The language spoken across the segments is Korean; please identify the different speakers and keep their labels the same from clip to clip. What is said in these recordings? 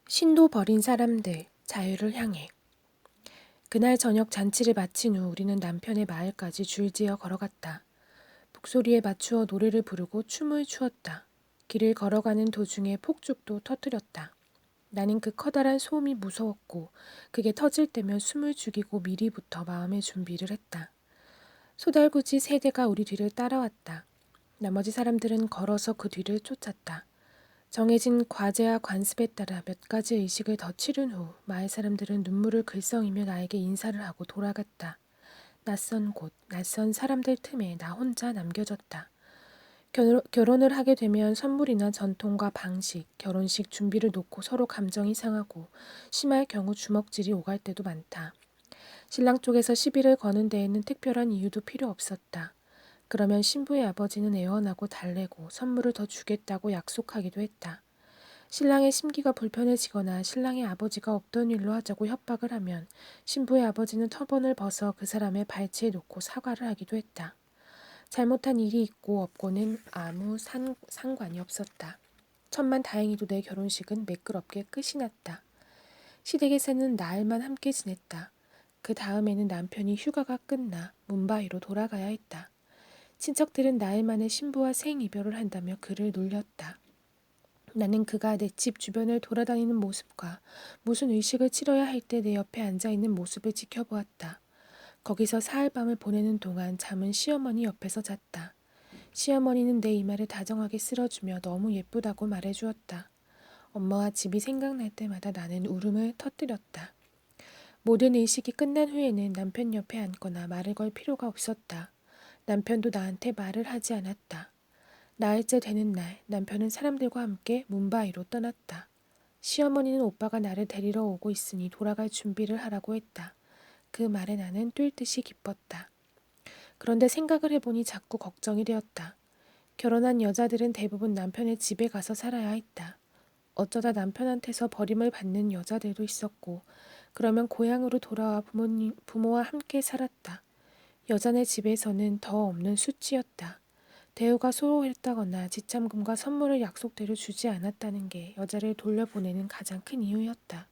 Speaker 1: 신도 버린 사람들, 자유를 향해. 그날 저녁 잔치를 마친 후 우리는 남편의 마을까지 줄지어 걸어갔다. 북소리에 맞추어 노래를 부르고 춤을 추었다. 길을 걸어가는 도중에 폭죽도 터뜨렸다. 나는 그 커다란 소음이 무서웠고 그게 터질 때면 숨을 죽이고 미리부터 마음의 준비를 했다. 소달구지 세 대가 우리 뒤를 따라왔다. 나머지 사람들은 걸어서 그 뒤를 쫓았다. 정해진 과제와 관습에 따라 몇 가지 의식을 더 치른 후 마을 사람들은 눈물을 글썽이며 나에게 인사를 하고 돌아갔다. 낯선 곳, 낯선 사람들 틈에 나 혼자 남겨졌다. 결혼을 하게 되면 선물이나 전통과 방식, 결혼식 준비를 놓고 서로 감정이 상하고 심할 경우 주먹질이 오갈 때도 많다. 신랑 쪽에서 시비를 거는 데에는 특별한 이유도 필요 없었다. 그러면 신부의 아버지는 애원하고 달래고 선물을 더 주겠다고 약속하기도 했다. 신랑의 심기가 불편해지거나 신랑의 아버지가 없던 일로 하자고 협박을 하면 신부의 아버지는 터번을 벗어 그 사람의 발치에 놓고 사과를 하기도 했다. 잘못한 일이 있고 없고는 아무 상관이 없었다. 천만 다행히도 내 결혼식은 매끄럽게 끝이 났다. 시댁에서는 나흘만 함께 지냈다. 그 다음에는 남편이 휴가가 끝나 뭄바이로 돌아가야 했다. 친척들은 나흘 만에 신부와 생이별을 한다며 그를 놀렸다. 나는 그가 내 집 주변을 돌아다니는 모습과 무슨 의식을 치러야 할 때 내 옆에 앉아있는 모습을 지켜보았다. 거기서 사흘밤을 보내는 동안 잠은 시어머니 옆에서 잤다. 시어머니는 내 이마를 다정하게 쓸어주며 너무 예쁘다고 말해주었다. 엄마와 집이 생각날 때마다 나는 울음을 터뜨렸다. 모든 의식이 끝난 후에는 남편 옆에 앉거나 말을 걸 필요가 없었다. 남편도 나한테 말을 하지 않았다. 나흘째 되는 날 남편은 사람들과 함께 뭄바이로 떠났다. 시어머니는 오빠가 나를 데리러 오고 있으니 돌아갈 준비를 하라고 했다. 그 말에 나는 뛸 듯이 기뻤다. 그런데 생각을 해보니 자꾸 걱정이 되었다. 결혼한 여자들은 대부분 남편의 집에 가서 살아야 했다. 어쩌다 남편한테서 버림을 받는 여자들도 있었고 그러면 고향으로 돌아와 부모와 함께 살았다. 여자네 집에서는 더 없는 수치였다. 대우가 소홀했다거나 지참금과 선물을 약속대로 주지 않았다는 게 여자를 돌려보내는 가장 큰 이유였다.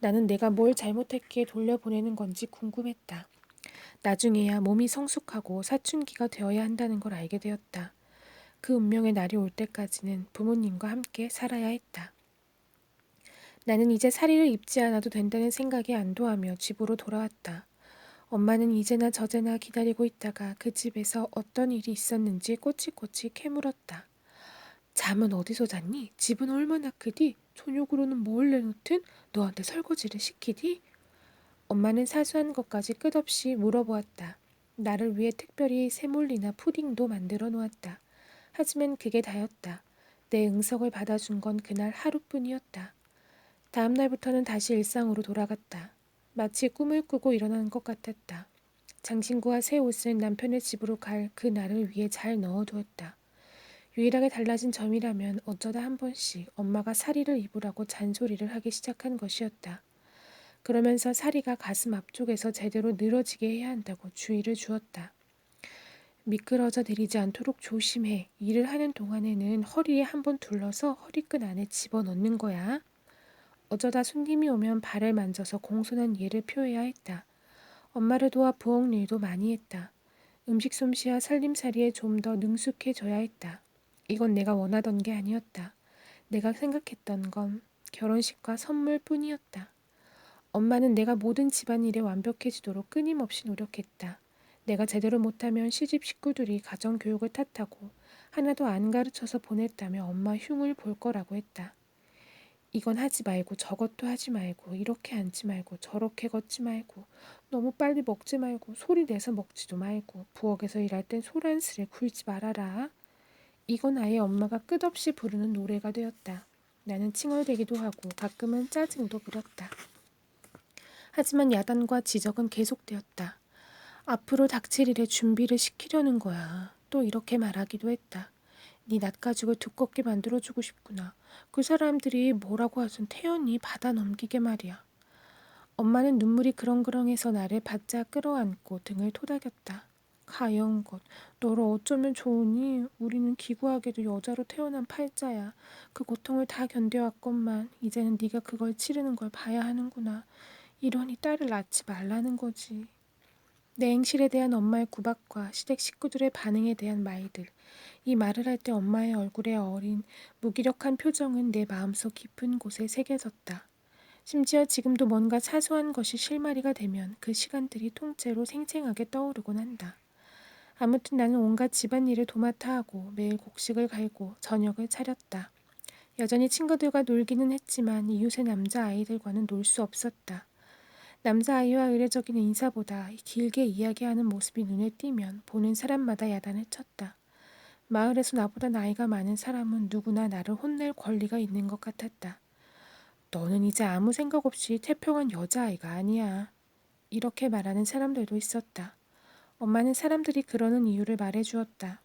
Speaker 1: 나는 내가 뭘 잘못했기에 돌려보내는 건지 궁금했다. 나중에야 몸이 성숙하고 사춘기가 되어야 한다는 걸 알게 되었다. 그 운명의 날이 올 때까지는 부모님과 함께 살아야 했다. 나는 이제 사리를 입지 않아도 된다는 생각에 안도하며 집으로 돌아왔다. 엄마는 이제나 저제나 기다리고 있다가 그 집에서 어떤 일이 있었는지 꼬치꼬치 캐물었다. 잠은 어디서 잤니? 집은 얼마나 크디? 저녁으로는 뭘 내놓든 너한테 설거지를 시키디? 엄마는 사소한 것까지 끝없이 물어보았다. 나를 위해 특별히 세몰리나 푸딩도 만들어 놓았다. 하지만 그게 다였다. 내 응석을 받아준 건 그날 하루뿐이었다. 다음 날부터는 다시 일상으로 돌아갔다. 마치 꿈을 꾸고 일어난 것 같았다. 장신구와 새 옷은 남편의 집으로 갈 그 날을 위해 잘 넣어두었다. 유일하게 달라진 점이라면 어쩌다 한 번씩 엄마가 사리를 입으라고 잔소리를 하기 시작한 것이었다. 그러면서 사리가 가슴 앞쪽에서 제대로 늘어지게 해야 한다고 주의를 주었다. 미끄러져 내리지 않도록 조심해. 일을 하는 동안에는 허리에 한번 둘러서 허리끈 안에 집어넣는 거야. 어쩌다 손님이 오면 발을 만져서 공손한 예를 표해야 했다. 엄마를 도와 부엌 일도 많이 했다. 음식 솜씨와 살림살이에 좀 더 능숙해져야 했다. 이건 내가 원하던 게 아니었다. 내가 생각했던 건 결혼식과 선물뿐이었다. 엄마는 내가 모든 집안일에 완벽해지도록 끊임없이 노력했다. 내가 제대로 못하면 시집 식구들이 가정교육을 탓하고 하나도 안 가르쳐서 보냈다며 엄마 흉을 볼 거라고 했다. 이건 하지 말고 저것도 하지 말고 이렇게 앉지 말고 저렇게 걷지 말고 너무 빨리 먹지 말고 소리 내서 먹지도 말고 부엌에서 일할 땐 소란스레 굴지 말아라. 이건 아예 엄마가 끝없이 부르는 노래가 되었다. 나는 칭얼대기도 하고 가끔은 짜증도 부렸다. 하지만 야단과 지적은 계속되었다. 앞으로 닥칠 일에 준비를 시키려는 거야. 또 이렇게 말하기도 했다. 네 낯가죽을 두껍게 만들어주고 싶구나. 그 사람들이 뭐라고 하든 태연히 받아 넘기게 말이야. 엄마는 눈물이 그렁그렁해서 나를 바짝 끌어안고 등을 토닥였다. 가여운 것. 너를 어쩌면 좋으니? 우리는 기구하게도 여자로 태어난 팔자야. 그 고통을 다 견뎌왔건만 이제는 네가 그걸 치르는 걸 봐야 하는구나. 이러니 딸을 낳지 말라는 거지. 내 행실에 대한 엄마의 구박과 시댁 식구들의 반응에 대한 말들. 이 말을 할 때 엄마의 얼굴에 어린 무기력한 표정은 내 마음속 깊은 곳에 새겨졌다. 심지어 지금도 뭔가 사소한 것이 실마리가 되면 그 시간들이 통째로 생생하게 떠오르곤 한다. 아무튼 나는 온갖 집안일을 도맡아 하고 매일 곡식을 갈고 저녁을 차렸다. 여전히 친구들과 놀기는 했지만 이웃의 남자아이들과는 놀 수 없었다. 남자아이와 의례적인 인사보다 길게 이야기하는 모습이 눈에 띄면 보는 사람마다 야단을 쳤다. 마을에서 나보다 나이가 많은 사람은 누구나 나를 혼낼 권리가 있는 것 같았다. 너는 이제 아무 생각 없이 태평한 여자아이가 아니야. 이렇게 말하는 사람들도 있었다. 엄마는 사람들이 그러는 이유를 말해주었다.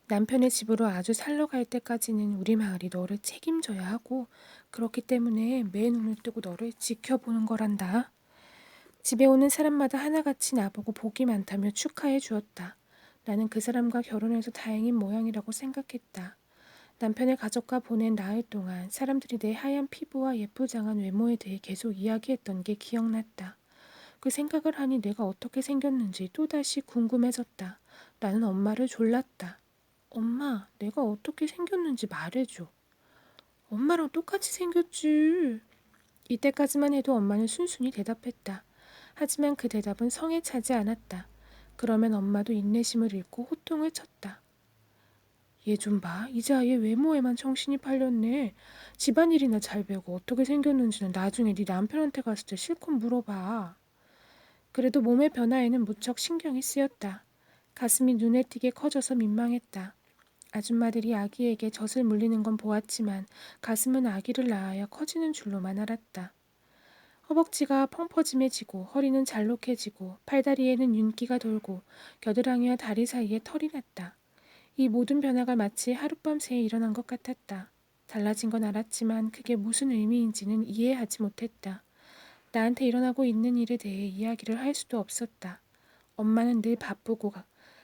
Speaker 1: 남편의 집으로 아주 살러 갈 때까지는 우리 마을이 너를 책임져야 하고 그렇기 때문에 매 눈을 뜨고 너를 지켜보는 거란다. 집에 오는 사람마다 하나같이 나보고 복이 많다며 축하해 주었다. 나는 그 사람과 결혼해서 다행인 모양이라고 생각했다. 남편의 가족과 보낸 나흘 동안 사람들이 내 하얀 피부와 예쁘장한 외모에 대해 계속 이야기했던 게 기억났다. 그 생각을 하니 내가 어떻게 생겼는지 또다시 궁금해졌다. 나는 엄마를 졸랐다. 엄마, 내가 어떻게 생겼는지 말해줘. 엄마랑 똑같이 생겼지. 이때까지만 해도 엄마는 순순히 대답했다. 하지만 그 대답은 성에 차지 않았다. 그러면 엄마도 인내심을 잃고 호통을 쳤다. 얘 좀 봐. 이제 아예 외모에만 정신이 팔렸네. 집안일이나 잘 배우고 어떻게 생겼는지는 나중에 네 남편한테 갔을 때 실컷 물어봐. 그래도 몸의 변화에는 무척 신경이 쓰였다. 가슴이 눈에 띄게 커져서 민망했다. 아줌마들이 아기에게 젖을 물리는 건 보았지만 가슴은 아기를 낳아야 커지는 줄로만 알았다. 허벅지가 펑퍼짐해지고 허리는 잘록해지고 팔다리에는 윤기가 돌고 겨드랑이와 다리 사이에 털이 났다. 이 모든 변화가 마치 하룻밤 새에 일어난 것 같았다. 달라진 건 알았지만 그게 무슨 의미인지는 이해하지 못했다. 나한테 일어나고 있는 일에 대해 이야기를 할 수도 없었다. 엄마는 늘 바쁘고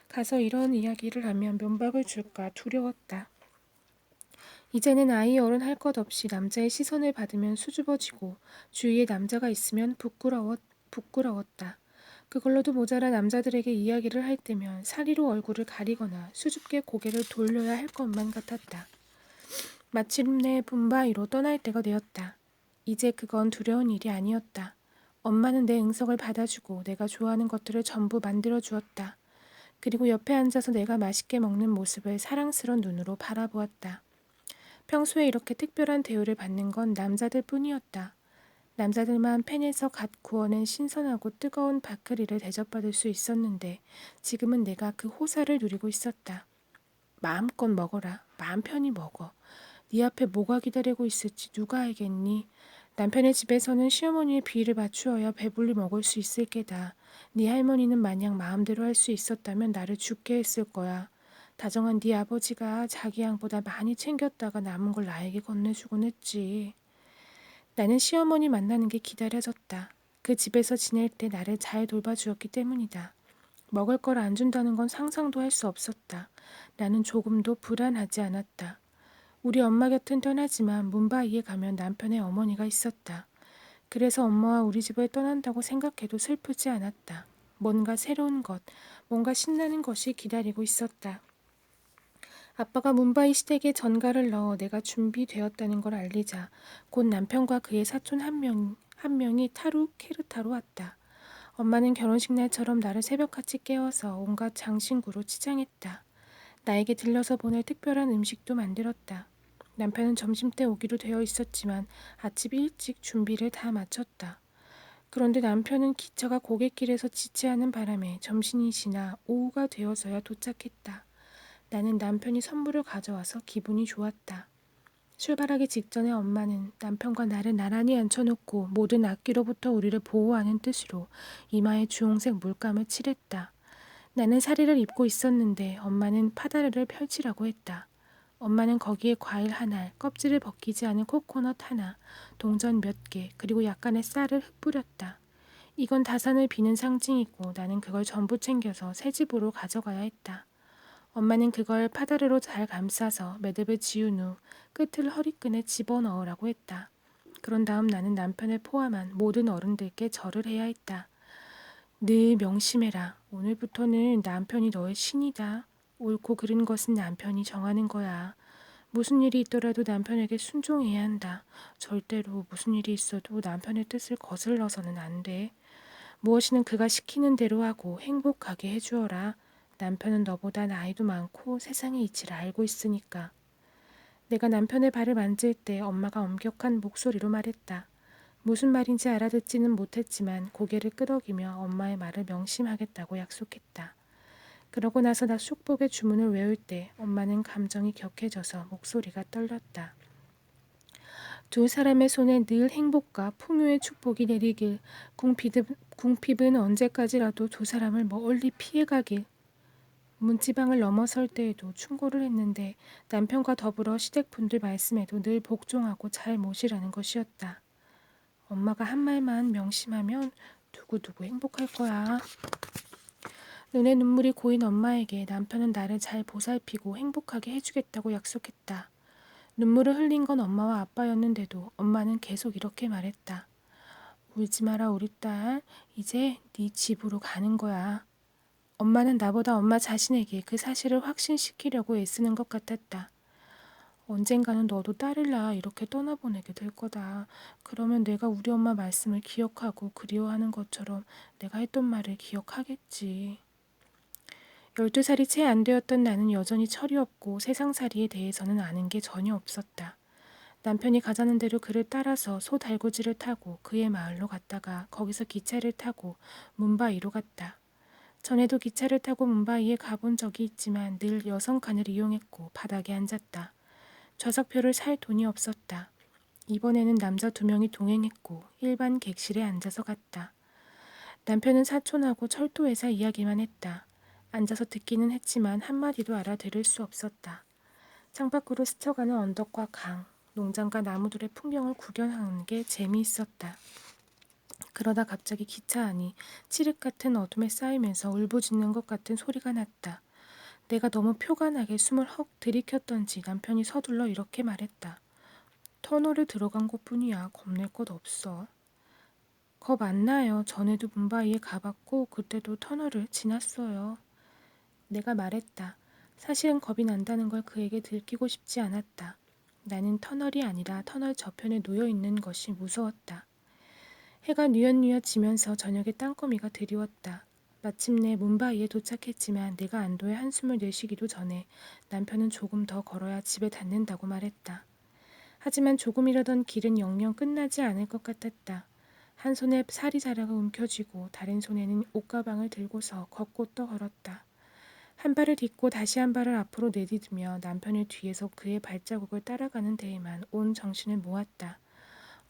Speaker 1: 가서 이런 이야기를 하면 면박을 줄까 두려웠다. 이제는 아이 어른 할 것 없이 남자의 시선을 받으면 수줍어지고 주위에 남자가 있으면 부끄러웠다. 그걸로도 모자라 남자들에게 이야기를 할 때면 사리로 얼굴을 가리거나 수줍게 고개를 돌려야 할 것만 같았다. 마침내 봄바위로 떠날 때가 되었다. 이제 그건 두려운 일이 아니었다. 엄마는 내 응석을 받아주고 내가 좋아하는 것들을 전부 만들어 주었다. 그리고 옆에 앉아서 내가 맛있게 먹는 모습을 사랑스러운 눈으로 바라보았다. 평소에 이렇게 특별한 대우를 받는 건 남자들 뿐이었다. 남자들만 팬에서 갓 구워낸 신선하고 뜨거운 바크리를 대접받을 수 있었는데 지금은 내가 그 호사를 누리고 있었다. 마음껏 먹어라. 마음 편히 먹어. 네 앞에 뭐가 기다리고 있을지 누가 알겠니? 남편의 집에서는 시어머니의 비위를 맞추어야 배불리 먹을 수 있을 게다. 네 할머니는 마냥 마음대로 할 수 있었다면 나를 죽게 했을 거야. 다정한 네 아버지가 자기 양보다 많이 챙겼다가 남은 걸 나에게 건네주곤 했지. 나는 시어머니 만나는 게 기다려졌다. 그 집에서 지낼 때 나를 잘 돌봐주었기 때문이다. 먹을 걸 안 준다는 건 상상도 할 수 없었다. 나는 조금도 불안하지 않았다. 우리 엄마 곁은 떠나지만 문바이에 가면 남편의 어머니가 있었다. 그래서 엄마와 우리 집을 떠난다고 생각해도 슬프지 않았다. 뭔가 새로운 것, 뭔가 신나는 것이 기다리고 있었다. 아빠가 문바이 시댁에 전가를 넣어 내가 준비되었다는 걸 알리자 곧 남편과 그의 사촌 한 명이 타루 케르타로 왔다. 엄마는 결혼식 날처럼 나를 새벽같이 깨워서 온갖 장신구로 치장했다. 나에게 들려서 보낼 특별한 음식도 만들었다. 남편은 점심때 오기로 되어 있었지만 아침 일찍 준비를 다 마쳤다. 그런데 남편은 기차가 고갯길에서 지체하는 바람에 점심이 지나 오후가 되어서야 도착했다. 나는 남편이 선물을 가져와서 기분이 좋았다. 출발하기 직전에 엄마는 남편과 나를 나란히 앉혀놓고 모든 악기로부터 우리를 보호하는 뜻으로 이마에 주홍색 물감을 칠했다. 나는 사리를 입고 있었는데 엄마는 파다르를 펼치라고 했다. 엄마는 거기에 과일 하나, 껍질을 벗기지 않은 코코넛 하나, 동전 몇 개, 그리고 약간의 쌀을 흩뿌렸다. 이건 다산을 비는 상징이고 나는 그걸 전부 챙겨서 새 집으로 가져가야 했다. 엄마는 그걸 파다르로 잘 감싸서 매듭을 지운 후 끝을 허리끈에 집어넣으라고 했다. 그런 다음 나는 남편을 포함한 모든 어른들께 절을 해야 했다. 늘 명심해라. 오늘부터는 남편이 너의 신이다. 옳고 그른 것은 남편이 정하는 거야. 무슨 일이 있더라도 남편에게 순종해야 한다. 절대로 무슨 일이 있어도 남편의 뜻을 거슬러서는 안 돼. 무엇이든 그가 시키는 대로 하고 행복하게 해주어라. 남편은 너보다 나이도 많고 세상의 이치를 알고 있으니까. 내가 남편의 발을 만질 때 엄마가 엄격한 목소리로 말했다. 무슨 말인지 알아듣지는 못했지만 고개를 끄덕이며 엄마의 말을 명심하겠다고 약속했다. 그러고 나서 나 축복의 주문을 외울 때 엄마는 감정이 격해져서 목소리가 떨렸다. 두 사람의 손에 늘 행복과 풍요의 축복이 내리길, 궁핍은 언제까지라도 두 사람을 멀리 피해가길. 문지방을 넘어설 때에도 충고를 했는데 남편과 더불어 시댁분들 말씀에도 늘 복종하고 잘 모시라는 것이었다. 엄마가 한 말만 명심하면 두고두고 행복할 거야. 눈에 눈물이 고인 엄마에게 남편은 나를 잘 보살피고 행복하게 해주겠다고 약속했다. 눈물을 흘린 건 엄마와 아빠였는데도 엄마는 계속 이렇게 말했다. 울지 마라 우리 딸. 이제 네 집으로 가는 거야. 엄마는 나보다 엄마 자신에게 그 사실을 확신시키려고 애쓰는 것 같았다. 언젠가는 너도 딸을 낳아 이렇게 떠나보내게 될 거다. 그러면 내가 우리 엄마 말씀을 기억하고 그리워하는 것처럼 내가 했던 말을 기억하겠지. 12살이 채 안 되었던 나는 여전히 철이 없고 세상살이에 대해서는 아는 게 전혀 없었다. 남편이 가자는 대로 그를 따라서 소 달구지를 타고 그의 마을로 갔다가 거기서 기차를 타고 뭄바이로 갔다. 전에도 기차를 타고 뭄바이에 가본 적이 있지만 늘 여성 칸을 이용했고 바닥에 앉았다. 좌석표를 살 돈이 없었다. 이번에는 남자 2명이 동행했고 일반 객실에 앉아서 갔다. 남편은 사촌하고 철도회사 이야기만 했다. 앉아서 듣기는 했지만 한마디도 알아들을 수 없었다. 창밖으로 스쳐가는 언덕과 강, 농장과 나무들의 풍경을 구경하는 게 재미있었다. 그러다 갑자기 기차 안이 칠흑 같은 어둠에 쌓이면서 울부짖는 것 같은 소리가 났다. 내가 너무 표관하게 숨을 헉 들이켰던지 남편이 서둘러 이렇게 말했다. 터널에 들어간 것뿐이야. 겁낼 것 없어. 겁 안 나요. 전에도 뭄바이에 가봤고 그때도 터널을 지났어요. 내가 말했다. 사실은 겁이 난다는 걸 그에게 들키고 싶지 않았다. 나는 터널이 아니라 터널 저편에 놓여 있는 것이 무서웠다. 해가 뉘엿뉘엿 지면서 저녁에 땅거미가 드리웠다. 마침내 뭄바이에 도착했지만 내가 안도의 한숨을 내쉬기도 전에 남편은 조금 더 걸어야 집에 닿는다고 말했다. 하지만 조금이라던 길은 영영 끝나지 않을 것 같았다. 한 손에 사리자락을 움켜쥐고 다른 손에는 옷가방을 들고서 걷고 또 걸었다. 한 발을 딛고 다시 한 발을 앞으로 내디디며 남편을 뒤에서 그의 발자국을 따라가는 데에만 온 정신을 모았다.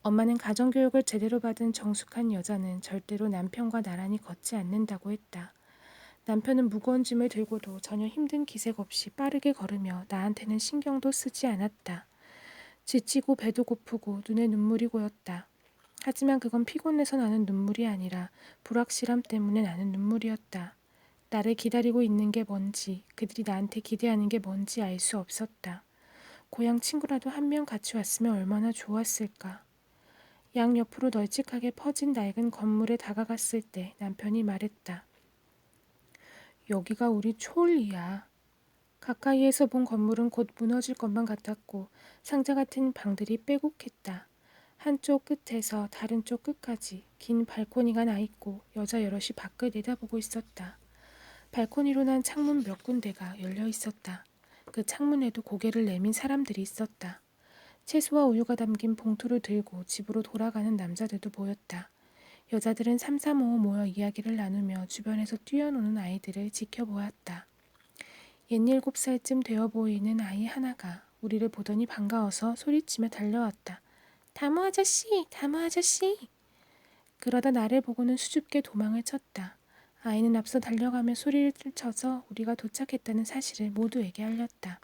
Speaker 1: 엄마는 가정교육을 제대로 받은 정숙한 여자는 절대로 남편과 나란히 걷지 않는다고 했다. 남편은 무거운 짐을 들고도 전혀 힘든 기색 없이 빠르게 걸으며 나한테는 신경도 쓰지 않았다. 지치고 배도 고프고 눈에 눈물이 고였다. 하지만 그건 피곤해서 나는 눈물이 아니라 불확실함 때문에 나는 눈물이었다. 나를 기다리고 있는 게 뭔지, 그들이 나한테 기대하는 게 뭔지 알 수 없었다. 고향 친구라도 한 명 같이 왔으면 얼마나 좋았을까. 양 옆으로 널찍하게 퍼진 낡은 건물에 다가갔을 때 남편이 말했다. 여기가 우리 초올리야. 가까이에서 본 건물은 곧 무너질 것만 같았고 상자 같은 방들이 빼곡했다. 한쪽 끝에서 다른 쪽 끝까지 긴 발코니가 나 있고 여자 여럿이 밖을 내다보고 있었다. 발코니로 난 창문 몇 군데가 열려 있었다. 그 창문에도 고개를 내민 사람들이 있었다. 채소와 우유가 담긴 봉투를 들고 집으로 돌아가는 남자들도 보였다. 여자들은 삼삼오오 모여 이야기를 나누며 주변에서 뛰어노는 아이들을 지켜보았다. 67살쯤 되어 보이는 아이 하나가 우리를 보더니 반가워서 소리치며 달려왔다. 다모 아저씨! 다모 아저씨! 그러다 나를 보고는 수줍게 도망을 쳤다. 아이는 앞서 달려가며 소리를 쳐서 우리가 도착했다는 사실을 모두에게 알렸다.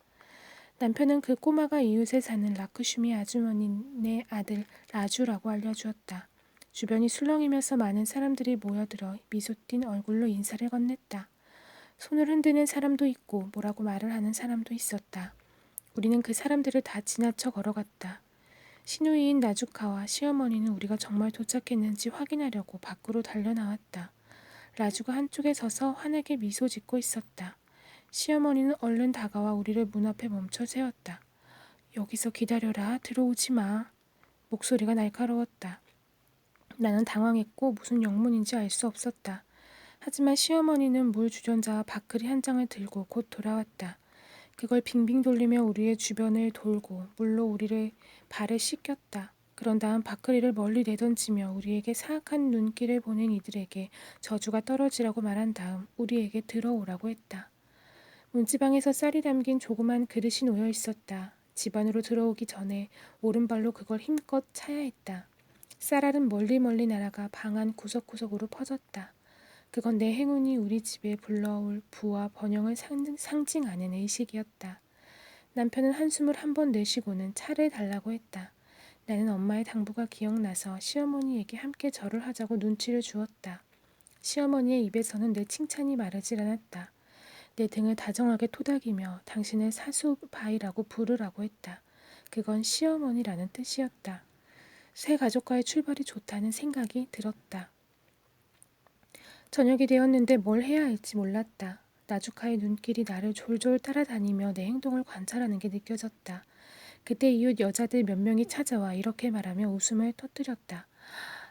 Speaker 1: 남편은 그 꼬마가 이웃에 사는 라크슈미 아주머니네 아들 라주라고 알려주었다. 주변이 술렁이면서 많은 사람들이 모여들어 미소 띤 얼굴로 인사를 건넸다. 손을 흔드는 사람도 있고 뭐라고 말을 하는 사람도 있었다. 우리는 그 사람들을 다 지나쳐 걸어갔다. 시누이인 나주카와 시어머니는 우리가 정말 도착했는지 확인하려고 밖으로 달려나왔다. 라주가 한쪽에 서서 환하게 미소 짓고 있었다. 시어머니는 얼른 다가와 우리를 문 앞에 멈춰 세웠다. 여기서 기다려라. 들어오지 마. 목소리가 날카로웠다. 나는 당황했고 무슨 영문인지 알 수 없었다. 하지만 시어머니는 물 주전자와 밥그릇 한 장을 들고 곧 돌아왔다. 그걸 빙빙 돌리며 우리의 주변을 돌고 물로 우리를 발을 씻겼다. 그런 다음 밥그릇을 멀리 내던지며 우리에게 사악한 눈길을 보낸 이들에게 저주가 떨어지라고 말한 다음 우리에게 들어오라고 했다. 문지방에서 쌀이 담긴 조그만 그릇이 놓여 있었다. 집 안으로 들어오기 전에 오른발로 그걸 힘껏 차야 했다. 쌀알은 멀리 날아가 방 안 구석구석으로 퍼졌다. 그건 내 행운이 우리 집에 불러올 부와 번영을 상징하는 의식이었다. 남편은 한숨을 한 번 내쉬고는 차를 달라고 했다. 나는 엄마의 당부가 기억나서 시어머니에게 함께 절을 하자고 눈치를 주었다. 시어머니의 입에서는 내 칭찬이 마르질 않았다. 내 등을 다정하게 토닥이며 당신을 사수바이라고 부르라고 했다. 그건 시어머니라는 뜻이었다. 새 가족과의 출발이 좋다는 생각이 들었다. 저녁이 되었는데 뭘 해야 할지 몰랐다. 나주카의 눈길이 나를 졸졸 따라다니며 내 행동을 관찰하는 게 느껴졌다. 그때 이웃 여자들 몇 명이 찾아와 이렇게 말하며 웃음을 터뜨렸다.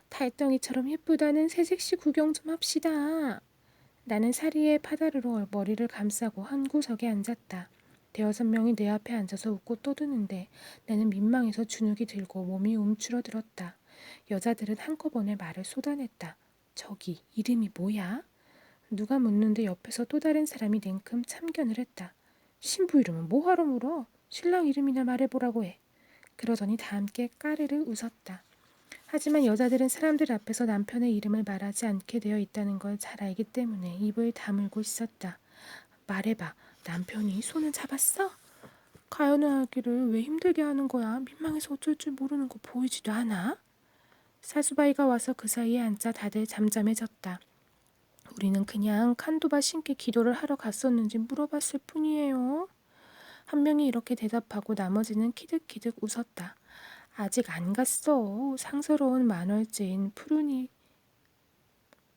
Speaker 1: 달덩이처럼 예쁘다는 새색시 구경 좀 합시다. 나는 사리의 파다르로 머리를 감싸고 한 구석에 앉았다. 대여섯 명이 내 앞에 앉아서 웃고 떠드는데 나는 민망해서 주눅이 들고 몸이 움츠러들었다. 여자들은 한꺼번에 말을 쏟아냈다. 저기 이름이 뭐야? 누가 묻는데 옆에서 또 다른 사람이 냉큼 참견을 했다. 신부 이름은 뭐하러 물어? 신랑 이름이나 말해보라고 해. 그러더니 다 함께 까르르 웃었다. 하지만 여자들은 사람들 앞에서 남편의 이름을 말하지 않게 되어 있다는 걸 잘 알기 때문에 입을 다물고 있었다. 말해봐. 남편이 손을 잡았어? 가연하기를 왜 힘들게 하는 거야? 민망해서 어쩔 줄 모르는 거 보이지도 않아? 사수바이가 와서 그 사이에 앉자 다들 잠잠해졌다. 우리는 그냥 칸도바 신께 기도를 하러 갔었는지 물어봤을 뿐이에요. 한 명이 이렇게 대답하고 나머지는 키득키득 웃었다. 아직 안 갔어. 상서로운 만월째인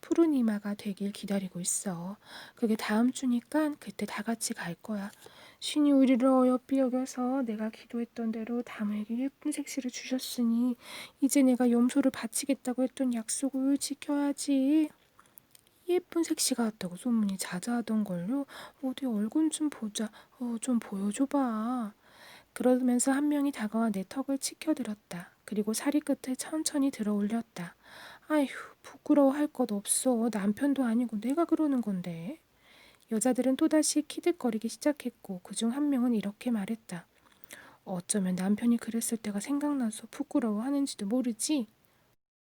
Speaker 1: 푸르니마가 되길 기다리고 있어. 그게 다음 주니까 그때 다 같이 갈 거야. 신이 우리를 어여삐 여겨서 내가 기도했던 대로 다모에게 예쁜 색시를 주셨으니 이제 내가 염소를 바치겠다고 했던 약속을 지켜야지. 예쁜 색시가 왔다고 소문이 자자하던걸요. 어디 얼굴 좀 보자. 좀 보여줘봐. 그러면서 한 명이 다가와 내 턱을 치켜들었다. 그리고 사리 끝을 천천히 들어 올렸다. 아휴, 부끄러워할 것 없어. 남편도 아니고 내가 그러는 건데. 여자들은 또다시 키득거리기 시작했고 그중 한 명은 이렇게 말했다. 어쩌면 남편이 그랬을 때가 생각나서 부끄러워하는지도 모르지.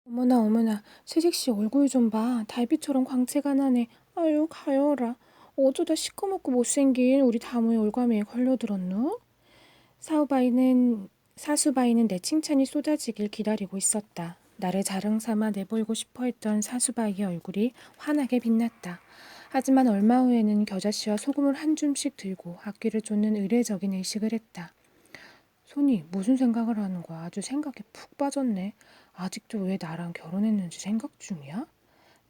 Speaker 1: 어머나, 새색시 얼굴 좀 봐. 달빛처럼 광채가 나네. 아유, 가여라. 어쩌다 시꺼멓고 못생긴 우리 다모의 올가미에 걸려들었노? 사수바이는 내 칭찬이 쏟아지길 기다리고 있었다. 나를 자랑삼아 내보이고 싶어 했던 사수바이의 얼굴이 환하게 빛났다. 하지만 얼마 후에는 겨자씨와 소금을 한 줌씩 들고 앞귀를 쫓는 의례적인 의식을 했다. 손이 무슨 생각을 하는 거야? 아주 생각에 푹 빠졌네. 아직도 왜 나랑 결혼했는지 생각 중이야?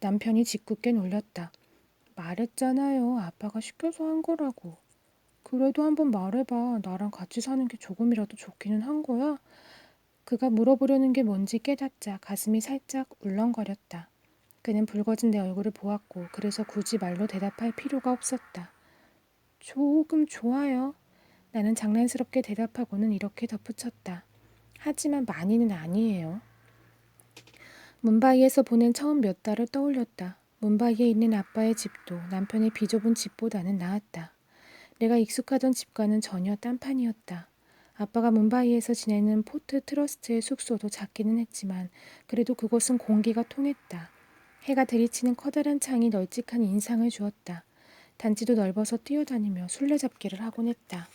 Speaker 1: 남편이 짓궂게 놀렸다. 말했잖아요. 아빠가 시켜서 한 거라고. 그래도 한번 말해봐. 나랑 같이 사는 게 조금이라도 좋기는 한 거야? 그가 물어보려는 게 뭔지 깨닫자 가슴이 살짝 울렁거렸다. 그는 붉어진 내 얼굴을 보았고 그래서 굳이 말로 대답할 필요가 없었다. 조금 좋아요. 나는 장난스럽게 대답하고는 이렇게 덧붙였다. 하지만 많이는 아니에요. 뭄바이에서 보낸 처음 몇 달을 떠올렸다. 뭄바이에 있는 아빠의 집도 남편의 비좁은 집보다는 나았다. 내가 익숙하던 집과는 전혀 딴판이었다. 아빠가 뭄바이에서 지내는 포트 트러스트의 숙소도 작기는 했지만 그래도 그곳은 공기가 통했다. 해가 들이치는 커다란 창이 널찍한 인상을 주었다. 단지도 넓어서 뛰어다니며 술래잡기를 하곤 했다.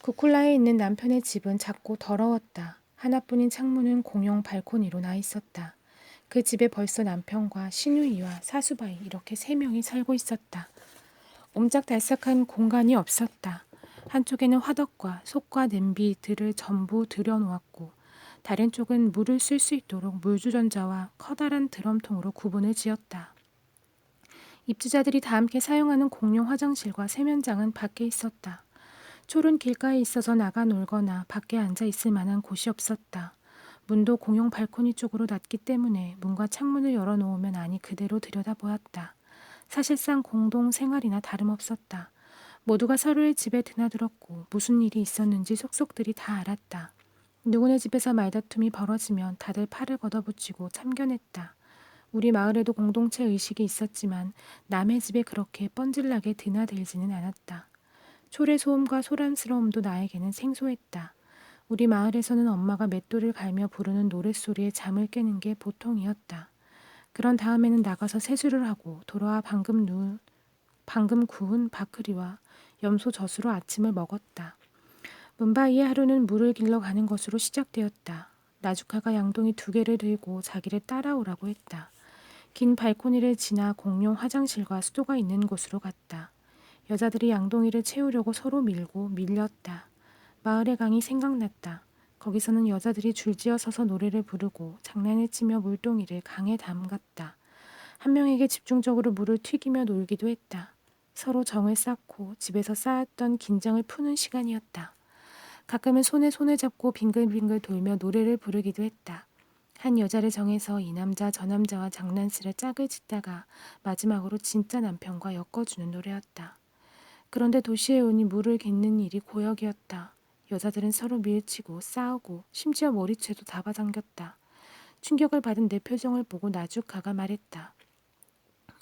Speaker 1: 구쿨라에 있는 남편의 집은 작고 더러웠다. 하나뿐인 창문은 공용 발코니로 나 있었다. 그 집에 벌써 남편과 시누이와 사수바이 이렇게 3명이 살고 있었다. 옴짝달싹한 공간이 없었다. 한쪽에는 화덕과 솥과 냄비들을 전부 들여놓았고 다른 쪽은 물을 쓸 수 있도록 물주전자와 커다란 드럼통으로 구분을 지었다. 입주자들이 다 함께 사용하는 공용 화장실과 세면장은 밖에 있었다. 촐은 길가에 있어서 나가 놀거나 밖에 앉아 있을 만한 곳이 없었다. 문도 공용 발코니 쪽으로 닫기 때문에 문과 창문을 열어놓으면 안이 그대로 들여다보았다. 사실상 공동 생활이나 다름없었다. 모두가 서로의 집에 드나들었고 무슨 일이 있었는지 속속들이 다 알았다. 누구네 집에서 말다툼이 벌어지면 다들 팔을 걷어붙이고 참견했다. 우리 마을에도 공동체 의식이 있었지만 남의 집에 그렇게 뻔질나게 드나들지는 않았다. 촐의 소음과 소란스러움도 나에게는 생소했다. 우리 마을에서는 엄마가 맷돌을 갈며 부르는 노랫소리에 잠을 깨는 게 보통이었다. 그런 다음에는 나가서 세수를 하고 돌아와 방금 구운 바크리와 염소 젖으로 아침을 먹었다. 문바이의 하루는 물을 길러 가는 것으로 시작되었다. 나주카가 양동이 2개를 들고 자기를 따라오라고 했다. 긴 발코니를 지나 공용 화장실과 수도가 있는 곳으로 갔다. 여자들이 양동이를 채우려고 서로 밀고 밀렸다. 마을의 강이 생각났다. 거기서는 여자들이 줄지어 서서 노래를 부르고 장난을 치며 물동이를 강에 담갔다. 한 명에게 집중적으로 물을 튀기며 놀기도 했다. 서로 정을 쌓고 집에서 쌓았던 긴장을 푸는 시간이었다. 가끔은 손에 손을 잡고 빙글빙글 돌며 노래를 부르기도 했다. 한 여자를 정해서 이 남자 저 남자와 장난스레 짝을 짓다가 마지막으로 진짜 남편과 엮어주는 노래였다. 그런데 도시에 오니 물을 깃는 일이 고역이었다. 여자들은 서로 밀치고 싸우고 심지어 머리채도 잡아당겼다. 충격을 받은 내 표정을 보고 나주카가 말했다.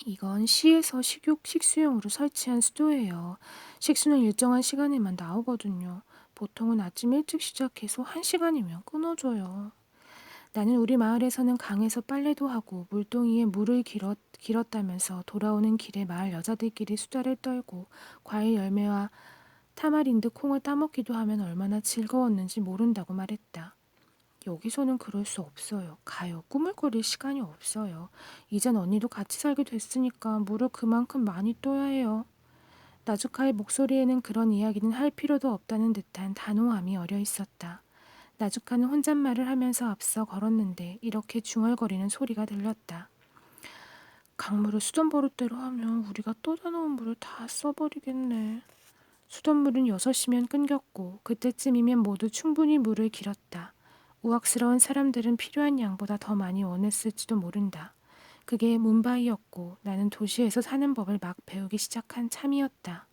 Speaker 1: 이건 시에서 식수용으로 설치한 수도예요. 식수는 일정한 시간에만 나오거든요. 보통은 아침 일찍 시작해서 1시간이면 끊어져요. 나는 우리 마을에서는 강에서 빨래도 하고 물동이에 물을 길었다면서 돌아오는 길에 마을 여자들끼리 수다를 떨고 과일 열매와 타마린드 콩을 따먹기도 하면 얼마나 즐거웠는지 모른다고 말했다. 여기서는 그럴 수 없어요. 가요. 꾸물거릴 시간이 없어요. 이젠 언니도 같이 살게 됐으니까 물을 그만큼 많이 떠야 해요. 나주카의 목소리에는 그런 이야기는 할 필요도 없다는 듯한 단호함이 어려 있었다. 나주카는 혼잣말을 하면서 앞서 걸었는데 이렇게 중얼거리는 소리가 들렸다. 강물을 수돗 버릇대로 하면 우리가 떠다 놓은 물을 다 써버리겠네. 수돗물은 6시면 끊겼고 그때쯤이면 모두 충분히 물을 길었다. 우악스러운 사람들은 필요한 양보다 더 많이 원했을지도 모른다. 그게 문바이였고 나는 도시에서 사는 법을 막 배우기 시작한 참이었다.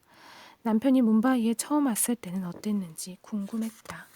Speaker 1: 남편이 문바이에 처음 왔을 때는 어땠는지 궁금했다.